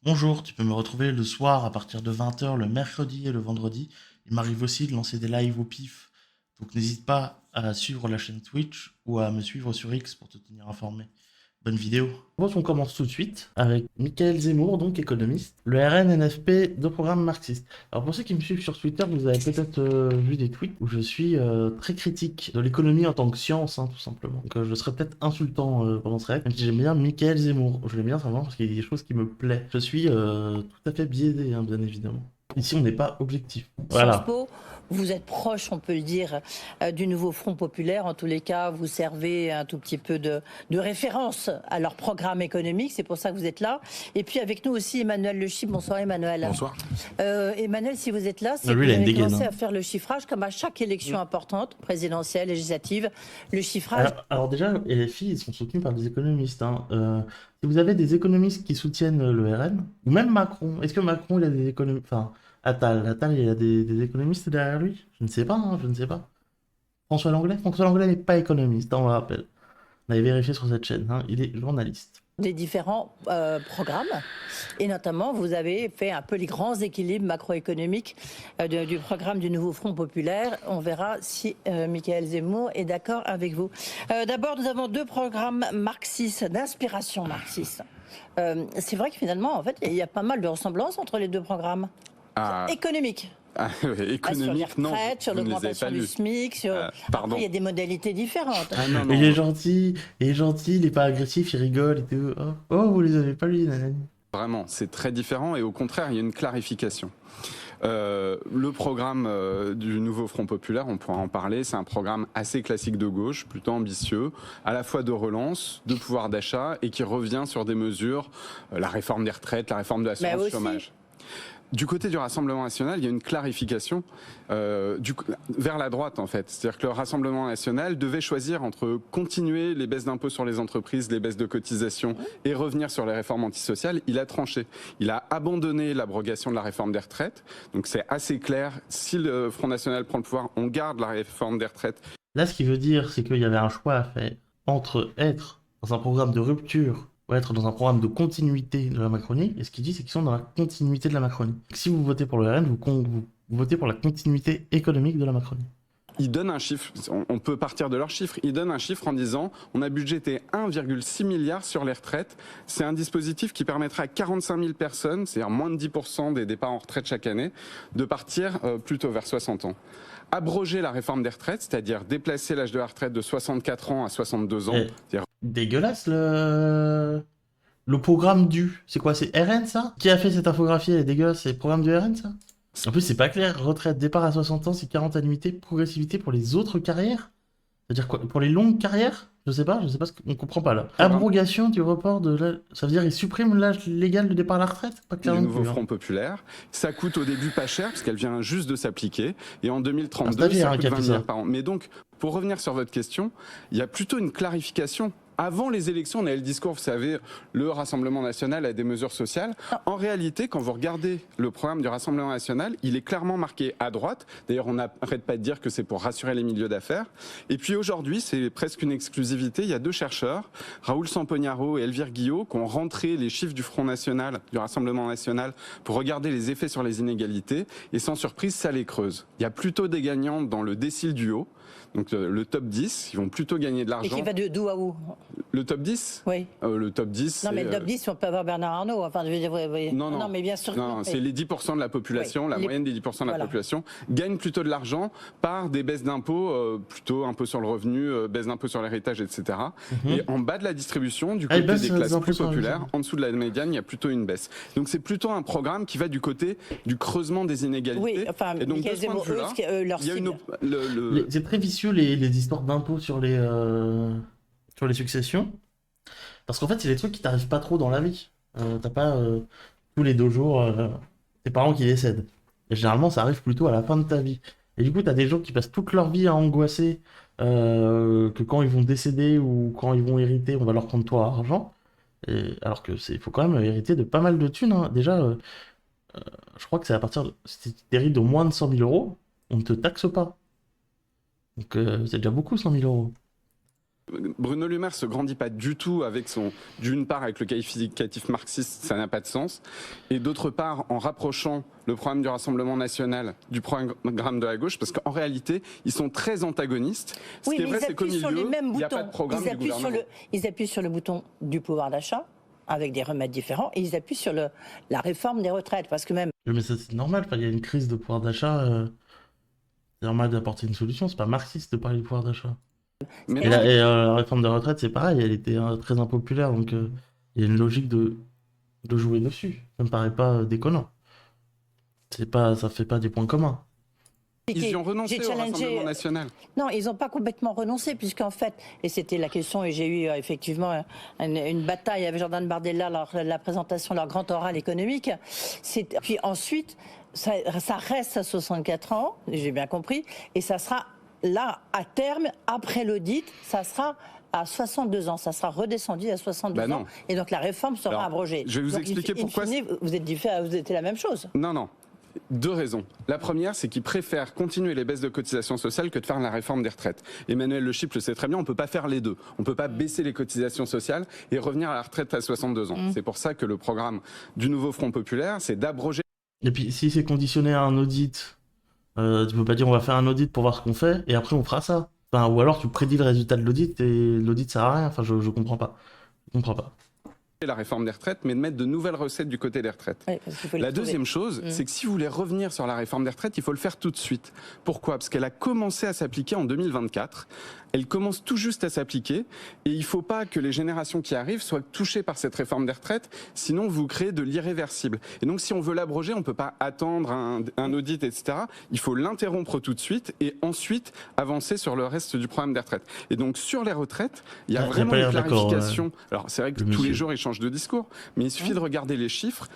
Bonjour, tu peux me retrouver le soir à partir de 20 h le mercredi et le vendredi. Il m'arrive aussi de lancer des lives au pif. Donc n'hésite pas à suivre la chaîne Twitch ou à me suivre sur X pour te tenir informé. Bonne vidéo. Bon, on commence tout de suite avec Michael Zemmour, donc économiste. Le RNNFP de programme marxiste. Alors pour ceux qui me suivent sur Twitter, vous avez peut-être vu des tweets où je suis très critique de l'économie en tant que science, hein, tout simplement. Donc je serais peut-être insultant pendant ce règle, même si j'aime bien Michael Zemmour. Je l'aime bien simplement parce qu'il y a des choses qui me plaisent. Je suis tout à fait biaisé, hein, bien évidemment. Ici, on n'est pas objectif. Sciences Voilà. Po, vous êtes proche, on peut le dire, du nouveau Front populaire. En tous les cas, vous servez un tout petit peu de référence à leur programme économique. C'est pour ça que vous êt là. Et puis avec nous aussi Emmanuel Le Chip. Bonsoir Emmanuel. Bonsoir. Emmanuel, si vous êtes là, c'est que Lui, vous il a une avez dégaine. commencé Hein. à faire le chiffrage comme à chaque élection importante, présidentielle, législative. Le chiffrage. Alors déjà, et les filles, ils sont soutenues par des économistes. Hein. Si vous avez des économistes qui soutiennent le RN, ou même Macron, est-ce que Macron, il a des économistes... Enfin, Attal, il a des économistes derrière lui? Je ne sais pas, hein, je ne sais pas. François Langlais n'est pas économiste, hein, on le rappelle. On avait vérifié sur cette chaîne, hein, il est journaliste. Des différents programmes. Et notamment, vous avez fait un peu les grands équilibres macroéconomiques du programme du nouveau Front populaire. On verra si Michael Zemmour est d'accord avec vous. D'abord, nous avons deux programmes marxistes, d'inspiration marxiste. C'est vrai que finalement, en fait, il y a pas mal de ressemblances entre les deux programmes. Ah, Économiques. économique, sur les non. retraites, sur Vous ne les avez l'augmentation pas du lus. SMIC. Pardon. Après, il y a des modalités différentes. Ah non, non. Il est gentil, il est pas agressif, il rigole et tout. Oh, oh, vous les avez pas lu, nanani. Vraiment, c'est très différent et au contraire, il y a une clarification. Le programme du nouveau Front populaire, on pourra en parler, c'est un programme assez classique de gauche, plutôt ambitieux, à la fois de relance, de pouvoir d'achat et qui revient sur des mesures, la réforme des retraites, la réforme de l'assurance chômage. Du côté du Rassemblement national, il y a une clarification vers la droite en fait. C'est-à-dire que le Rassemblement national devait choisir entre continuer les baisses d'impôts sur les entreprises, les baisses de cotisations et revenir sur les réformes antisociales. Il a tranché. Il a abandonné l'abrogation de la réforme des retraites. Donc c'est assez clair. Si le Front national prend le pouvoir, on garde la réforme des retraites. Là, ce qu'il veut dire, c'est qu'il y avait un choix à faire entre être dans un programme de rupture ou être dans un programme de continuité de la Macronie. Et ce qu'il dit, c'est qu'ils sont dans la continuité de la Macronie. Si vous votez pour le RN, vous votez pour la continuité économique de la Macronie. Ils donnent un chiffre, on peut partir de leurs chiffres, ils donnent un chiffre en disant on a budgété 1,6 milliard sur les retraites. C'est un dispositif qui permettra à 45 000 personnes, c'est-à-dire moins de 10% des départs en retraite chaque année, de partir plutôt vers 60 ans. Abroger la réforme des retraites, c'est-à-dire déplacer l'âge de la retraite de 64 ans à 62 ans. Dégueulasse le programme du. C'est quoi, c'est RN ça? Qui a fait cette infographie? Elle est dégueulasse, c'est le programme du RN ça? En plus, c'est pas clair. Retraite, départ à 60 ans, c'est 40 annuités, progressivité pour les autres carrières? C'est-à-dire quoi? Pour les longues carrières? Je sais pas on comprend pas là. Abrogation du report de l'âge. Ça veut dire qu'ils suppriment l'âge légal de départ à la retraite? Pas clair du non nouveau plus, hein. Front populaire. Ça coûte au début pas cher, parce qu'elle vient juste de s'appliquer. Et en 2032, stagiaire, ça hein, coûte qui a 20 fait milliards ça. par an. Mais donc, pour revenir sur votre question, il y a plutôt une clarification. Avant les élections, on avait le discours, vous savez, le Rassemblement national a des mesures sociales. En réalité, quand vous regardez le programme du Rassemblement national, il est clairement marqué à droite. D'ailleurs, on n'arrête pas de dire que c'est pour rassurer les milieux d'affaires. Et puis aujourd'hui, c'est presque une exclusivité. Il y a deux chercheurs, Raoul Sampognaro et Elvire Guillot, qui ont rentré les chiffres du Front national, du Rassemblement national, pour regarder les effets sur les inégalités. Et sans surprise, ça les creuse. Il y a plutôt des gagnants dans le décile du haut. Donc le top 10, ils vont plutôt gagner de l'argent. Et qui va d'où à où? Le top 10? Oui. Le top 10, non, mais le top 10, on peut avoir Bernard Arnault. Enfin, je veux dire, non, mais bien sûr. Non, c'est les 10% de la population, la moyenne des 10% de la population, gagne plutôt de l'argent par des baisses d'impôts, plutôt impôts sur le revenu, baisse d'impôts sur l'héritage, etc. Et en bas de la distribution, du côté des classes plus populaires, en dessous de la médiane, il y a plutôt une baisse. Donc c'est plutôt un programme qui va du côté du creusement des inégalités. Oui, enfin, et donc de ce point de vue-là, il y a C'est très vicieux les histoires d'impôts sur les successions. Parce qu'en fait, c'est des trucs qui t'arrivent pas trop dans la vie. T'as pas tous les 2 jours tes parents qui décèdent. Et généralement, ça arrive plutôt à la fin de ta vie. Et du coup, t'as des gens qui passent toute leur vie à angoisser que quand ils vont décéder ou quand ils vont hériter, on va leur prendre tout leur argent. Alors que faut quand même hériter de pas mal de thunes, hein. Déjà, je crois que c'est à partir de... Si tu hérites de moins de 100 000 euros, on ne te taxe pas. Donc c'est déjà beaucoup 100 000 euros. Bruno Le Maire se grandit pas du tout avec d'une part avec le qualificatif marxiste, ça n'a pas de sens, et d'autre part en rapprochant le programme du Rassemblement national du programme de la gauche, parce qu'en réalité, ils sont très antagonistes. Ce qui est vrai, c'est qu'au milieu, il n'y a pas de programme du gouvernement. Ils appuient sur le bouton du pouvoir d'achat, avec des remèdes différents, et ils appuient sur la réforme des retraites, parce que même... Mais ça, c'est normal, il y a une crise de pouvoir d'achat, c'est normal d'apporter une solution, c'est pas marxiste de parler du pouvoir d'achat. Mais La réforme des retraites, c'est pareil, elle était très impopulaire, donc il y a une logique de jouer dessus. Ça me paraît pas déconnant. Ça fait pas des points communs. Ils y ont renoncé au Rassemblement national. Non, ils n'ont pas complètement renoncé, puisqu'en fait, et c'était la question, et j'ai eu effectivement une bataille avec Jordan Bardella lors de la présentation de leur grand oral économique. Puis ensuite, ça reste à 64 ans, j'ai bien compris, et ça sera là, à terme, après l'audit, ça sera à 62 ans. Ça sera redescendu à 62 ans. Et donc la réforme sera abrogée. Je vais vous expliquer pourquoi. Vous êtes la même chose. Non. Deux raisons. La première, c'est qu'ils préfèrent continuer les baisses de cotisations sociales que de faire la réforme des retraites. Emmanuel Le Chypre le sait très bien, on ne peut pas faire les deux. On ne peut pas baisser les cotisations sociales et revenir à la retraite à 62 ans. C'est pour ça que le programme du nouveau Front populaire, c'est d'abroger... Et puis, si c'est conditionné à un audit... tu peux pas dire on va faire un audit pour voir ce qu'on fait et après on fera ça. Enfin, ou alors tu prédis le résultat de l'audit et l'audit sert à rien. Enfin, je comprends pas. La réforme des retraites, mais de mettre de nouvelles recettes du côté des retraites. Oui, la deuxième chose, c'est que si vous voulez revenir sur la réforme des retraites, il faut le faire tout de suite. Pourquoi ? Parce qu'elle a commencé à s'appliquer en 2024. Elle commence tout juste à s'appliquer et il ne faut pas que les générations qui arrivent soient touchées par cette réforme des retraites, sinon vous créez de l'irréversible. Et donc si on veut l'abroger, on ne peut pas attendre un audit, etc. Il faut l'interrompre tout de suite et ensuite avancer sur le reste du programme des retraites. Et donc sur les retraites, il y a vraiment une clarification. Alors c'est vrai que tous les jours ils changent de discours, mais il suffit de regarder les chiffres.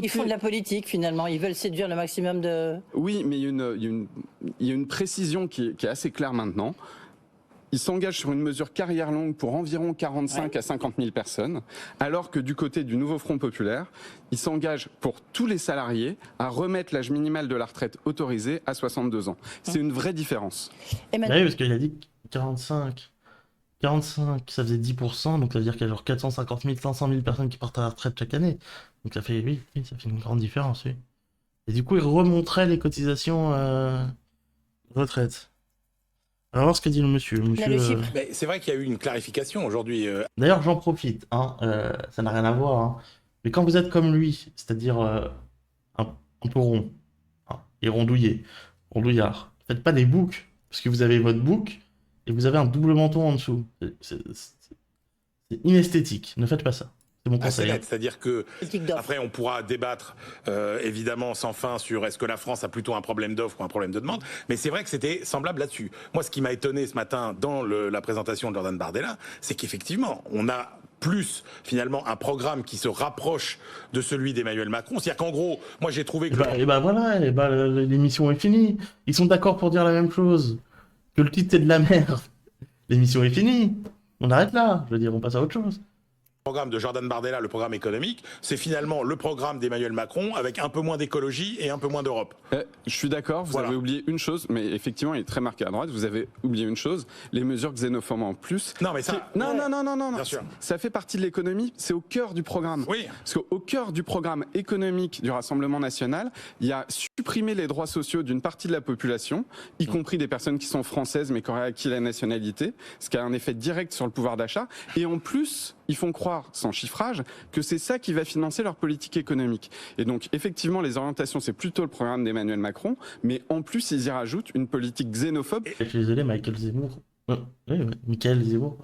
Ils font de la politique finalement, ils veulent séduire le maximum de... Oui, mais il y a une précision qui est assez claire maintenant. Ils s'engagent sur une mesure carrière longue pour environ 45 à 50 000 personnes, alors que du côté du nouveau Front populaire, ils s'engagent pour tous les salariés à remettre l'âge minimal de la retraite autorisé à 62 ans. C'est une vraie différence. Oui, parce qu'il a dit 45, ça faisait 10%, donc ça veut dire qu'il y a genre 450 000, 500 000 personnes qui partent à la retraite chaque année. Donc ça fait, oui, ça fait une grande différence, oui. Et du coup, il remonterait les cotisations retraite. Alors, voir ce que dit le monsieur. Mais c'est vrai qu'il y a eu une clarification aujourd'hui. D'ailleurs, j'en profite, ça n'a rien à voir. Hein. Mais quand vous êtes comme lui, c'est-à-dire un peu rond, et rondouillard, faites pas des boucs, parce que vous avez votre bouc et vous avez un double menton en dessous. C'est inesthétique, ne faites pas ça. C'est mon conseil. C'est-à-dire que après on pourra débattre évidemment sans fin sur est-ce que la France a plutôt un problème d'offre ou un problème de demande, mais c'est vrai que c'était semblable là-dessus. Moi, ce qui m'a étonné ce matin dans la présentation de Jordan Bardella, c'est qu'effectivement on a plus finalement un programme qui se rapproche de celui d'Emmanuel Macron. C'est-à-dire qu'en gros, moi j'ai trouvé que... l'émission est finie. Ils sont d'accord pour dire la même chose. Que le titre c'est de la merde. L'émission est finie. On arrête là. Je veux dire, on passe à autre chose. Le programme de Jordan Bardella, le programme économique, c'est finalement le programme d'Emmanuel Macron avec un peu moins d'écologie et un peu moins d'Europe. Je suis d'accord, vous avez oublié une chose, mais effectivement il est très marqué à droite, vous avez oublié une chose, les mesures xénophobes en plus. Non mais ça... Non, bien sûr. Ça fait partie de l'économie, c'est au cœur du programme. Oui. Parce qu'au cœur du programme économique du Rassemblement national, il y a supprimer les droits sociaux d'une partie de la population, y compris des personnes qui sont françaises mais qui auraient acquis la nationalité, ce qui a un effet direct sur le pouvoir d'achat, et en plus... Ils font croire, sans chiffrage, que c'est ça qui va financer leur politique économique. Et donc, effectivement, les orientations, c'est plutôt le programme d'Emmanuel Macron, mais en plus, ils y rajoutent une politique xénophobe. Je suis désolé, Michael Zemmour. Michael Zemmour,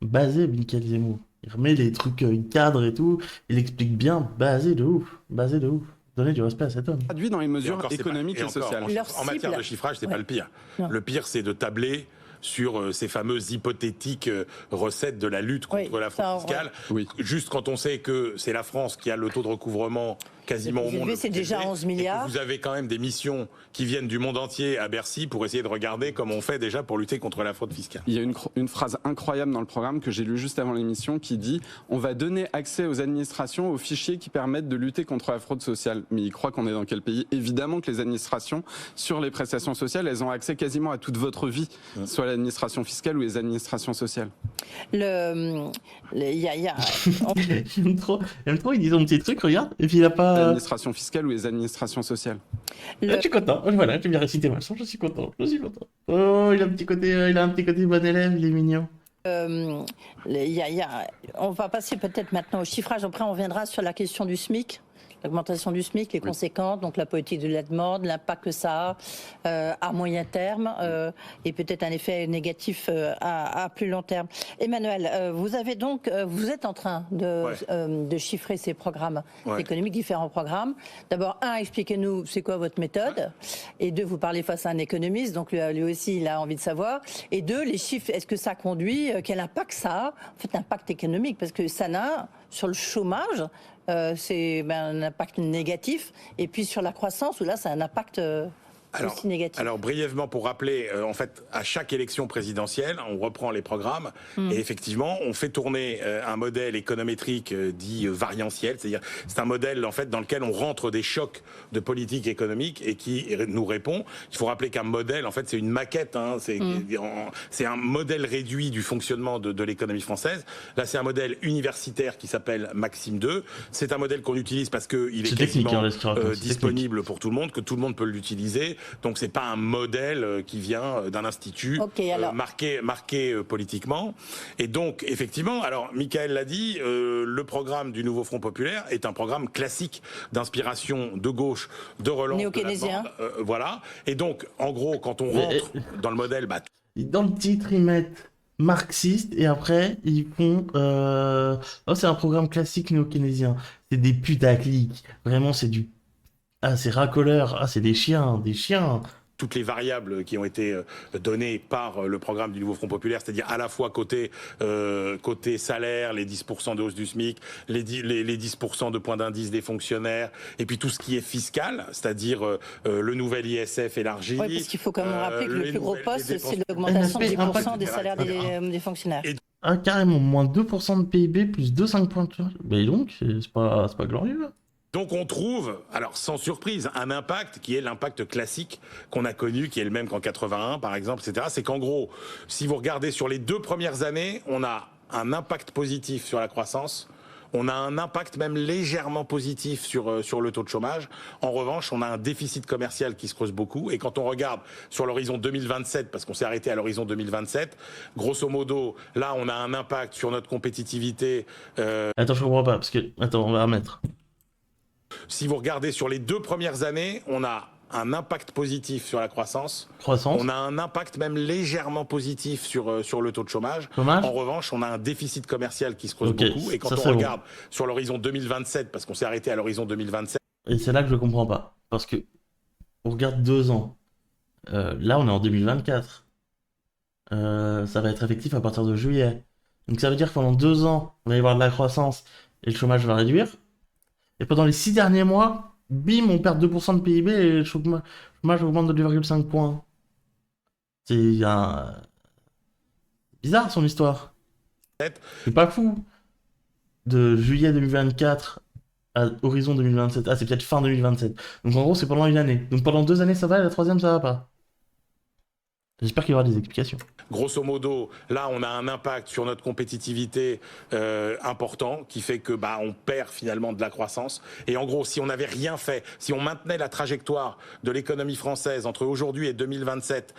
basé Michael Zemmour. Il remet les trucs, il cadre et tout, il explique bien, basé de ouf. Donnez du respect à cet homme. Traduit dans les mesures économiques et sociales. En matière de chiffrage, c'est pas le pire. Non. Le pire, c'est de tabler sur ces fameuses hypothétiques recettes de la lutte contre la fraude fiscale. Oui. Juste quand on sait que c'est la France qui a le taux de recouvrement quasiment au monde. C'est déjà 11 milliards. Vous avez quand même des missions qui viennent du monde entier à Bercy pour essayer de regarder comment on fait déjà pour lutter contre la fraude fiscale. Il y a une phrase incroyable dans le programme que j'ai lue juste avant l'émission qui dit « On va donner accès aux administrations aux fichiers qui permettent de lutter contre la fraude sociale ». Mais il croit qu'on est dans quel pays? Évidemment que les administrations, sur les prestations sociales, elles ont accès quasiment à toute votre vie, soit l'administration fiscale ou les administrations sociales. J'aime trop, ils disent un petit truc, regarde, et puis il a pas... L'administration fiscale ou les administrations sociales. Je suis content, voilà, j'ai bien récité ma chanson, je suis content. Oh, il a un petit côté bon élève, il est mignon. On va passer peut-être maintenant au chiffrage, après on reviendra sur la question du SMIC. L'augmentation du SMIC est conséquente, donc la politique de la demande, l'impact que ça a à moyen terme et peut-être un effet négatif à plus long terme. Emmanuel, vous êtes en train de chiffrer ces programmes économiques, différents programmes. D'abord, expliquez-nous c'est quoi votre méthode, et deux, vous parlez face à un économiste, donc lui aussi il a envie de savoir, et deux, les chiffres, est-ce que ça conduit, quel impact ça a, en fait impact économique, parce que ça n'a sur le chômage, c'est un impact négatif, et puis sur la croissance, où là, c'est un impact aussi négatif. Alors brièvement, pour rappeler, en fait, à chaque élection présidentielle, on reprend les programmes, et effectivement, on fait tourner un modèle économétrique dit variantiel, c'est-à-dire c'est un modèle en fait dans lequel on rentre des chocs de politique économique et qui nous répond. Il faut rappeler qu'un modèle, en fait, c'est une maquette, c'est un modèle réduit du fonctionnement de l'économie française. Là, c'est un modèle universitaire qui s'appelle Maxime II. C'est un modèle qu'on utilise parce qu'il est quasiment disponible pour tout le monde, que tout le monde peut l'utiliser. Donc c'est pas un modèle qui vient d'un institut marqué politiquement. Et donc effectivement, alors Mickaël l'a dit, le programme du Nouveau Front Populaire est un programme classique d'inspiration de gauche, de relance néo-keynésien. Voilà. Et donc en gros, quand on rentre dans le modèle, dans le titre ils mettent marxiste et après ils font c'est un programme classique néo-keynésien. C'est des putaclic. Vraiment c'est du c'est racoleur, c'est des chiens. Toutes les variables qui ont été données par le programme du Nouveau Front Populaire, c'est-à-dire à la fois côté salaire, les 10% de hausse du SMIC, les 10% de points d'indice des fonctionnaires, et puis tout ce qui est fiscal, c'est-à-dire le nouvel ISF élargi. Oui, parce qu'il faut quand même rappeler que le plus gros poste, c'est l'augmentation de 10% des salaires des fonctionnaires. Carrément, moins 2% de PIB, plus 2,5 points de charge. Mais donc, c'est pas glorieux. Donc on trouve, alors sans surprise, un impact qui est l'impact classique qu'on a connu, qui est le même qu'en 81 par exemple, etc. C'est qu'en gros, si vous regardez sur les 2 premières années, on a un impact positif sur la croissance, on a un impact même légèrement positif sur le taux de chômage. En revanche, on a un déficit commercial qui se creuse beaucoup. Et quand on regarde sur l'horizon 2027, parce qu'on s'est arrêté à l'horizon 2027, grosso modo, là on a un impact sur notre compétitivité. Attends, je comprends pas, parce que... Attends, on va remettre. Si vous regardez sur les 2 premières années, on a un impact positif sur la croissance. On a un impact même légèrement positif sur le taux de chômage. En revanche, on a un déficit commercial qui se creuse beaucoup. Et quand on regarde sur l'horizon 2027, parce qu'on s'est arrêté à l'horizon 2027... Et c'est là que je comprends pas. Parce que on regarde 2 ans. Là, on est en 2024. Ça va être effectif à partir de juillet. Donc ça veut dire que pendant 2 ans, on va y avoir de la croissance et le chômage va réduire. Et pendant les 6 derniers mois, bim, on perd 2% de PIB et le chômage augmente de 2,5 points. C'est bizarre son histoire. C'est pas fou. De juillet 2024 à horizon 2027. C'est peut-être fin 2027. Donc en gros, c'est pendant une année. Donc pendant 2 années, ça va et la 3e, ça va pas. J'espère qu'il y aura des explications. Grosso modo, là, on a un impact sur notre compétitivité important qui fait que on perd finalement de la croissance. Et en gros, si on n'avait rien fait, si on maintenait la trajectoire de l'économie française entre aujourd'hui et 2027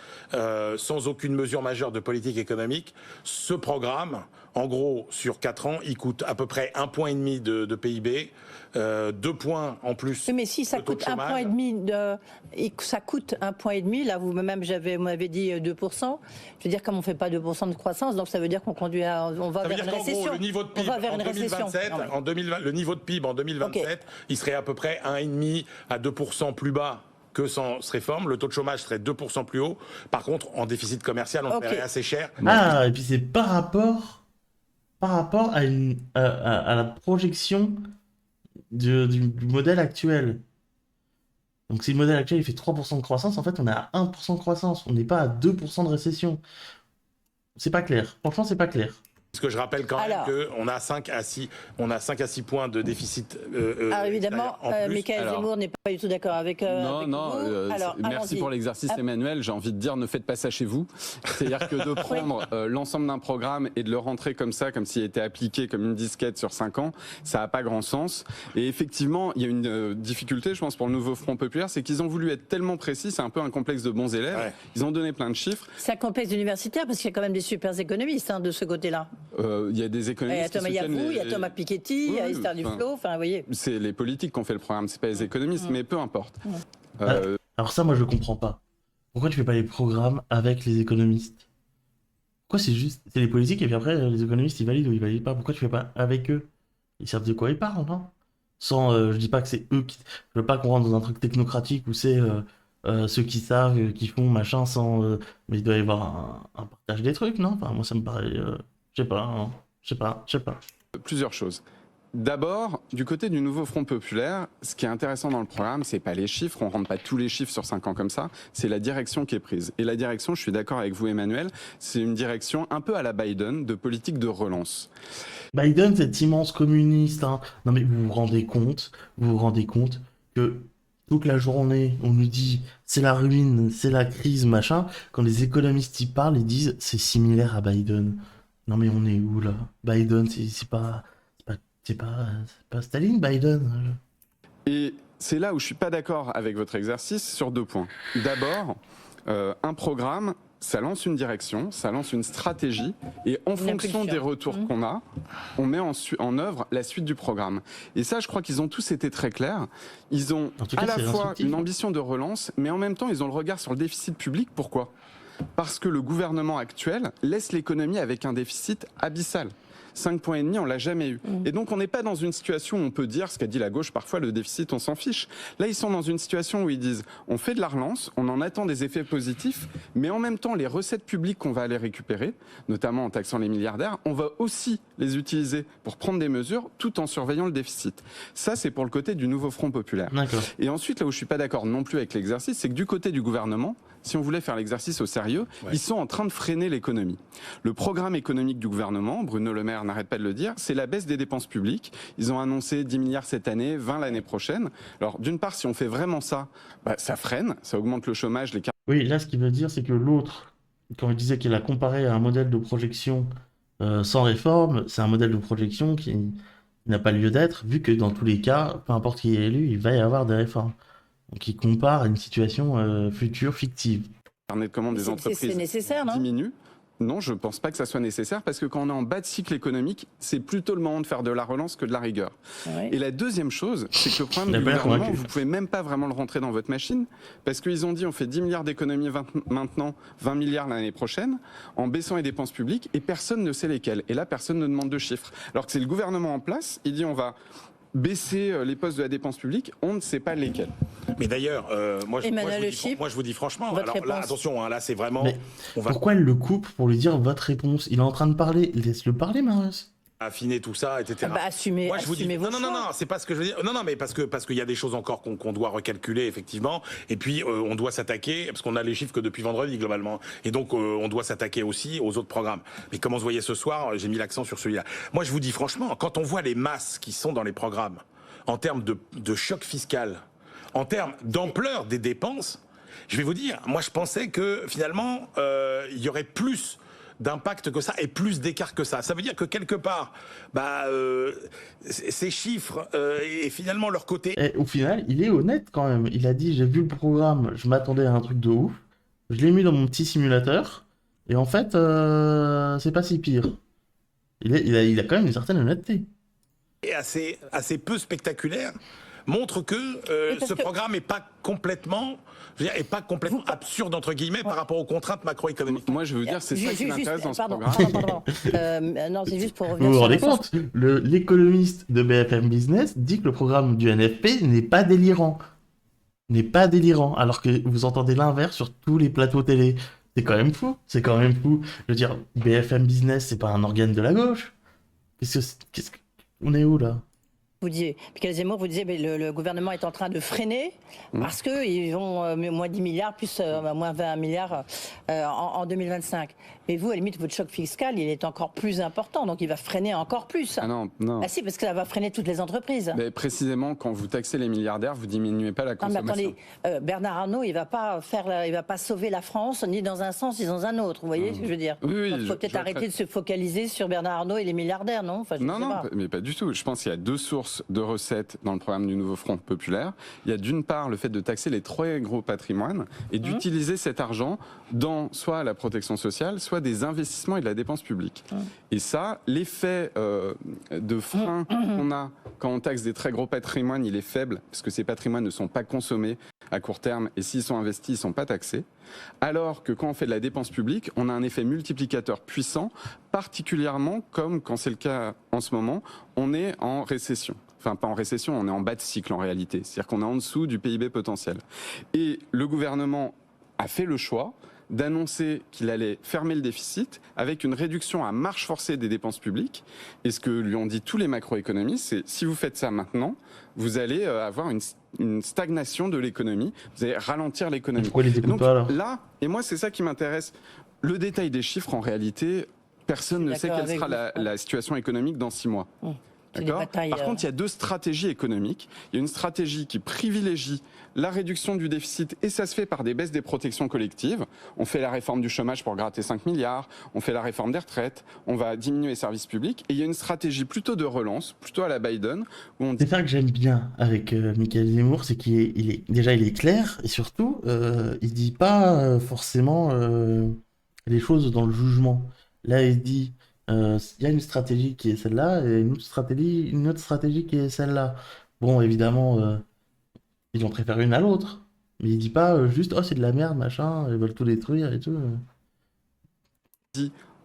sans aucune mesure majeure de politique économique, ce programme, en gros, sur 4 ans, il coûte à peu près 1,5 point de PIB. 2 points en plus. Oui, mais si ça coûte 1,5 point, là vous-même vous m'avez dit 2%. Je veux dire, comme on ne fait pas 2% de croissance, donc ça veut dire qu'on conduit on va vers une récession. Gros, le niveau de PIB le niveau de PIB en 2027, il serait à peu près 1,5 à 2% plus bas que sans cette réforme. Le taux de chômage serait 2% plus haut. Par contre, en déficit commercial, on paierait assez cher. Et puis c'est par rapport à la projection du modèle actuel. Donc si le modèle actuel il fait 3% de croissance, en fait on est à 1% de croissance, on n'est pas à 2% de récession. C'est pas clair, franchement c'est pas clair. Parce que je rappelle quand même qu'on a 5 à 6 points de déficit. Alors évidemment, Michael Zemmour n'est pas du tout d'accord avec Non, vous. Alors, merci pour l'exercice, Emmanuel. J'ai envie de dire, ne faites pas ça chez vous. C'est-à-dire que de prendre l'ensemble d'un programme et de le rentrer comme ça, comme s'il était appliqué comme une disquette sur 5 ans, ça n'a pas grand sens. Et effectivement, il y a une difficulté, je pense, pour le nouveau Front Populaire, c'est qu'ils ont voulu être tellement précis, c'est un peu un complexe de bons élèves. Ouais. Ils ont donné plein de chiffres. C'est un complexe universitaire parce qu'il y a quand même des super économistes de ce côté-là. Il y a des économistes. Il y a Thomas Piketty, il y a Esther Duflo, enfin, vous voyez. C'est les politiques qui ont fait le programme, c'est pas les économistes, mais peu importe. Alors ça, moi, je comprends pas. Pourquoi tu fais pas les programmes avec les économistes? Pourquoi c'est les politiques et puis après, les économistes, ils valident ou ils valident pas? Pourquoi tu fais pas avec eux? Ils savent de quoi ils parlent, non? Sans, je dis pas que c'est eux qui... Je veux pas qu'on rentre dans un truc technocratique où c'est ceux qui savent, qui font, machin, sans... mais il doit y avoir un partage des trucs, non? Enfin, moi, ça me paraît... Je sais pas. Plusieurs choses. D'abord, du côté du nouveau Front Populaire, ce qui est intéressant dans le programme, c'est pas les chiffres, on rentre pas tous les chiffres sur 5 ans comme ça, c'est la direction qui est prise. Et la direction, je suis d'accord avec vous Emmanuel, c'est une direction un peu à la Biden de politique de relance. Biden, cet immense communiste, hein. Non mais vous vous rendez compte que toute la journée, on nous dit c'est la ruine, c'est la crise, machin, quand les économistes y parlent, ils disent c'est similaire à Biden. Non mais on est où là? Biden, c'est pas Staline, Biden. Et c'est là où je suis pas d'accord avec votre exercice sur 2 points. D'abord, un programme, ça lance une direction, ça lance une stratégie, et en fonction des retours qu'on a, on met en œuvre la suite du programme. Et ça, je crois qu'ils ont tous été très clairs. Ils ont à la fois une ambition de relance, mais en même temps, ils ont le regard sur le déficit public. Pourquoi ? Parce que le gouvernement actuel laisse l'économie avec un déficit abyssal. 5,5 points, on l'a jamais eu. Et donc on n'est pas dans une situation où on peut dire, ce qu'a dit la gauche parfois, le déficit, on s'en fiche. Là, ils sont dans une situation où ils disent, on fait de la relance, on en attend des effets positifs, mais en même temps, les recettes publiques qu'on va aller récupérer, notamment en taxant les milliardaires, on va aussi les utiliser pour prendre des mesures tout en surveillant le déficit. Ça, c'est pour le côté du nouveau Front Populaire. Et ensuite, là où je suis pas d'accord non plus avec l'exercice, c'est que du côté du gouvernement, si on voulait faire l'exercice au sérieux, ils sont en train de freiner l'économie. Le programme économique du gouvernement, Bruno Le Maire n'arrête pas de le dire, c'est la baisse des dépenses publiques. Ils ont annoncé 10 milliards cette année, 20 l'année prochaine. Alors d'une part, si on fait vraiment ça, ça freine, ça augmente le chômage. Oui, là ce qu'il veut dire, c'est que l'autre, quand il disait qu'il a comparé à un modèle de projection sans réforme, c'est un modèle de projection qui n'a pas lieu d'être, vu que dans tous les cas, peu importe qui est élu, il va y avoir des réformes. Donc il compare à une situation future fictive. Le carnet de commandes des entreprises diminue. Non, je ne pense pas que ça soit nécessaire parce que quand on est en bas de cycle économique, c'est plutôt le moment de faire de la relance que de la rigueur. Et la deuxième chose, c'est que le problème du gouvernement, vous ne pouvez même pas vraiment le rentrer dans votre machine parce qu'ils ont dit on fait 10 milliards d'économies maintenant, 20 milliards l'année prochaine, en baissant les dépenses publiques et personne ne sait lesquelles. Et là, personne ne demande de chiffres. Alors que c'est le gouvernement en place, il dit on va baisser les postes de la dépense publique, on ne sait pas lesquels. Mais d'ailleurs, moi je vous dis franchement, alors là, attention, là c'est vraiment... Pourquoi elle le coupe pour lui dire votre réponse? Il est en train de parler, laisse-le parler, Marius. Affiner tout ça, etc. Assumez, moi, je vous dis, non, c'est pas ce que je veux dire. Non, mais parce qu'il y a des choses encore qu'on doit recalculer, effectivement. Et puis, on doit s'attaquer, parce qu'on a les chiffres que depuis vendredi, globalement. Et donc, on doit s'attaquer aussi aux autres programmes. Mais comme on se voyait ce soir, j'ai mis l'accent sur celui-là. Moi, je vous dis franchement, quand on voit les masses qui sont dans les programmes, en termes de choc fiscal, en termes d'ampleur des dépenses, je vais vous dire, moi, je pensais que, finalement, il y aurait plus d'impact que ça et plus d'écart que ça. Ça veut dire que quelque part, ces chiffres et finalement leur côté... Et au final, il est honnête quand même. Il a dit, j'ai vu le programme, je m'attendais à un truc de ouf. Je l'ai mis dans mon petit simulateur. Et en fait, c'est pas si pire. Il a quand même une certaine honnêteté. Et assez peu spectaculaire montre que ce programme n'est pas complètement... absurde, entre guillemets, par rapport aux contraintes macroéconomiques. Moi, je veux dire, c'est ça qui m'intéresse dans ce programme. Non, c'est juste pour revenir vous sur... Vous vous rendez compte, l'économiste de BFM Business dit que le programme du NFP n'est pas délirant. Alors que vous entendez l'inverse sur tous les plateaux télé. C'est quand même fou. Je veux dire, BFM Business, c'est pas un organe de la gauche. On est où, là? Vous disiez, Michael Zemmour, vous disiez, mais le gouvernement est en train de freiner parce qu'ils vont moins 10 milliards plus moins 20 milliards en 2025. Mais vous, à la limite, votre choc fiscal, il est encore plus important, donc il va freiner encore plus. Ah non, non. Ah si, parce que ça va freiner toutes les entreprises. Mais précisément, quand vous taxez les milliardaires, vous diminuez pas la consommation. Non, mais attendez, Bernard Arnault, il va pas sauver la France ni dans un sens ni dans un autre. Vous voyez ce que je veux dire? Oui, il faut peut-être arrêter de se focaliser sur Bernard Arnault et les milliardaires, non? Enfin, non, mais pas du tout. Je pense qu'il y a deux sources de recettes dans le programme du nouveau Front populaire. Il y a d'une part le fait de taxer les très gros patrimoines et d'utiliser cet argent dans soit la protection sociale, soit des investissements et de la dépense publique. Et ça, l'effet de frein qu'on a quand on taxe des très gros patrimoines, il est faible parce que ces patrimoines ne sont pas consommés à court terme et s'ils sont investis, ils ne sont pas taxés. Alors que quand on fait de la dépense publique, on a un effet multiplicateur puissant, particulièrement comme quand c'est le cas en ce moment, on est en récession. Enfin, pas en récession, on est en bas de cycle en réalité. C'est-à-dire qu'on est en dessous du PIB potentiel. Et le gouvernement a fait le choix d'annoncer qu'il allait fermer le déficit avec une réduction à marche forcée des dépenses publiques. Et ce que lui ont dit tous les macroéconomistes, c'est si vous faites ça maintenant, vous allez avoir une stagnation de l'économie, vous allez ralentir l'économie. Pourquoi les écoute pas alors? Là, et moi c'est ça qui m'intéresse, le détail des chiffres en réalité, personne ne sait quelle sera la situation économique dans 6 mois. D'accord. Par contre, il y a deux stratégies économiques. Il y a une stratégie qui privilégie la réduction du déficit et ça se fait par des baisses des protections collectives. On fait la réforme du chômage pour gratter 5 milliards, on fait la réforme des retraites, on va diminuer les services publics. Et il y a une stratégie plutôt de relance, plutôt à la Biden. C'est ça que j'aime bien avec Michael Zemmour, c'est qu'il est déjà il est clair et surtout il dit pas forcément les choses dans le jugement. Là, il dit il y a une stratégie qui est celle-là et une autre stratégie qui est celle-là. Bon, évidemment, ils en préfèrent une à l'autre, mais il dit pas juste oh c'est de la merde machin, ils veulent tout détruire et tout. Dit